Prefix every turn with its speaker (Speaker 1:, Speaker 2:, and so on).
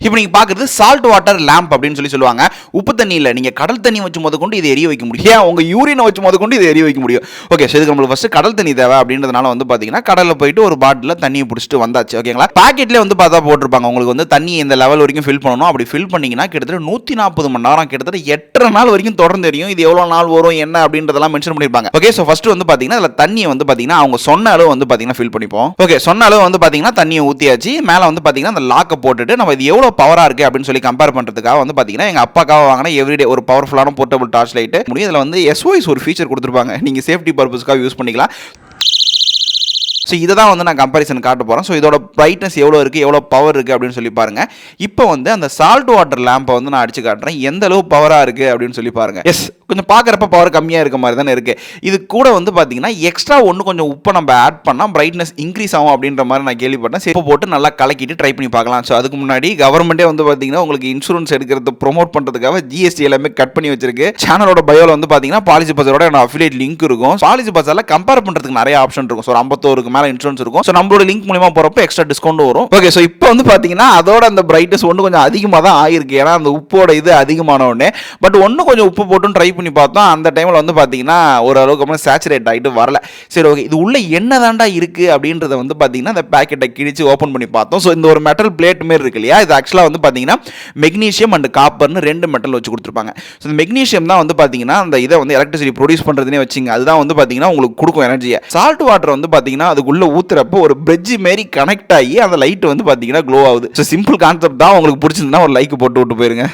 Speaker 1: இப்போ நீங்க பாக்குறது சால்ட் வாட்டர் லேம்ப் அப்படின்னு சொல்லுவாங்க. உப்பு தண்ணியில் நீங்க கடல் தண்ணி வச்சு முதற்கொண்டு இதை எரிய வைக்க முடியும். ஏன் உங்க யூரினை வச்சு முதற்கொண்டு இதை எரிய வைக்க முடியும். ஓகே, ஸோ இதுக்கு நம்மளுக்கு ஃபர்ஸ்ட் கடல் தண்ணி தேவை அப்படின்றதுனால வந்து பாத்தீங்கன்னா கடலில் போயிட்டு ஒரு பாட்டில் தண்ணியை பிடிச்சிட்டு வந்தாச்சு. ஓகேங்களா, பாக்கெட்லேயே வந்து பார்த்தா போட்டிருப்பாங்க உங்களுக்கு வந்து தண்ணி இந்த லெவல் வரைக்கும் ஃபில் பண்ணணும். அப்படி ஃபில் பண்ணீங்கன்னா கிட்டத்தட்ட 140 மணி நேரம், கிட்டத்தட்ட 8 நாள் வரைக்கும் தொடர்ந்து எரியும். இது எவ்வளோ நாள் வரும் என்ன அப்படின்றதெல்லாம் மென்ஷன் பண்ணியிருப்பாங்க. ஓகே, ஸோ ஃபர்ஸ்ட் வந்து பாத்தீங்கன்னா அதில் தண்ணியை வந்து பாத்தீங்கன்னா அவங்க சொன்ன அளவு வந்து பாத்தீங்கன்னா ஃபில் பண்ணிப்போம். ஓகே, சொன்ன அளவு வந்து பாத்தீங்கன்னா தண்ணியை ஊற்றியாச்சு. மேலே வந்து பாத்தீங்கன்னா அந்த லாக்கை போட்டுட்டு நம்ம இது எவ்வளோ பவராக இருக்கு அப்படின்னு சொல்லி கம்பேர் பண்ணுறதுக்காக வந்து பாத்தீங்கன்னா எங்கள் அப்பாக்காக வாங்கின எவ்ரிடே ஒரு பவர்ஃபுல்லான போர்ட்டபிள் டார்ச் லைட் முடியும். இதில் வந்து SOS ஒரு ஃபீச்சர் கொடுத்துருப்பாங்க. நீங்கள் சேஃப்டி பர்பஸ்க்காக யூஸ் பண்ணிக்கலாம். ஸோ இதை தான் வந்து நான் கம்பேரிசன் காட்ட போகிறேன். ஸோ இதோட பிரைட்னஸ் எவ்வளோ இருக்குது, எவ்வளோ பவர் இருக்குது அப்படின்னு சொல்லி பாருங்கள். இப்போ வந்து அந்த சால்ட் வாட்டர் லேம்பை வந்து நான் அடிச்சு காட்டுறேன் எந்த அளவு பவராக இருக்குது அப்படின்னு சொல்லி பாருங்கள். எஸ், கொஞ்சம் பார்க்குறப்ப பவர் கம்மியாக இருக்க மாதிரி தானே இருக்குது. இது கூட வந்து பார்த்தீங்கன்னா எக்ஸ்ட்ரா கொஞ்சம் உப்பை நம்ம ஆட் பண்ணால் பிரைட்னஸ் இன்க்ரீஸ் ஆகும் அப்படின்ற மாதிரி நான் கேள்விப்பட்டேன். இப்போ போட்டு நல்லா கலக்கிட்டு ட்ரை பண்ணி பார்க்கலாம். ஸோ அதுக்கு முன்னாடி கவர்மெண்ட்டே வந்து பார்த்தீங்கன்னா உங்களுக்கு இன்சூரன்ஸ் எடுக்கிறது ப்ரொமோட் பண்ணுறதுக்காக GST எல்லாமே கட் பண்ணி வச்சிருக்கு. சேனலோட பயோவில் வந்து பார்த்தீங்கன்னா பாலிசி பஜாரோட அஃபிலியேட் லிங்க் இருக்கும். பாலிசி பஜாரில் கம்பேர் பண்ணுறதுக்கு நிறைய ஆப்ஷன் இருக்கும். ஸோ 51 மேலே இன்சூரன்ஸ் இருக்கும். ஸோ நம்மளோட லிங்க் மூலமா போறப்ப எக்ஸ்ட்ரா டிஸ்கவுண்ட் வரும். ஓகே, ஸோ இப்போ வந்து பாத்தீங்கன்னா அதோட அந்த பிரைட்னஸ் கொஞ்சம் அதிகமாக தான் ஆயிருக்கு. ஏன்னா அந்த உப்போட இது அதிகமான உடனே பட் கொஞ்சம் உப்பு போட்டும் ட்ரை பண்ணி பார்த்தோம். அந்த டைமில் வந்து பார்த்தீங்கன்னா ஓரளவுக்கு அப்புறம் சேச்சுரேட் ஆகிட்டு வரல. சரி, ஓகே, இது உள்ள என்ன தாண்டா இருக்கு அப்படின்றத வந்து பார்த்தீங்கன்னா அந்த பேக்கெட்டை கிழிச்சு ஓப்பன் பண்ணி பார்த்தோம். ஸோ இந்த ஒரு மெட்டல் பிளேட் மாரி இருக்கு இல்லையா, இது ஆக்சுவலாக வந்து பார்த்தீங்கன்னா மெக்னீஷியம் அண்ட் காப்பர்னு 2 மெட்டல் வச்சு கொடுத்துருப்பாங்க. ஸோ இந்த மெக்னீஷியம் தான் வந்து பார்த்தீங்கன்னா அந்த இதை வந்து எலக்ட்ரிசிட்டி ப்ரொடியூஸ் பண்ணுறதுனே வச்சுங்க. அதுதான் வந்து பார்த்தீங்கன்னா உங்களுக்கு கொடுக்கும் எனர்ஜியை. சால்ட் வாட்டர் வந்து பார்த்தீங்கன்னா அதுக்குள்ள ஊத்துறப்போ ஒரு பிரிட்ஜ் மாரி கனெக்ட் ஆகி அந்த லைட் வந்து பார்த்தீங்கன்னா க்ளோ ஆகுது. ஸோ சிம்பிள் கான்செப்ட் தான். உங்களுக்கு பிடிச்சிருந்தா ஒரு லைக் போட்டு விட்டு போயிருங்க.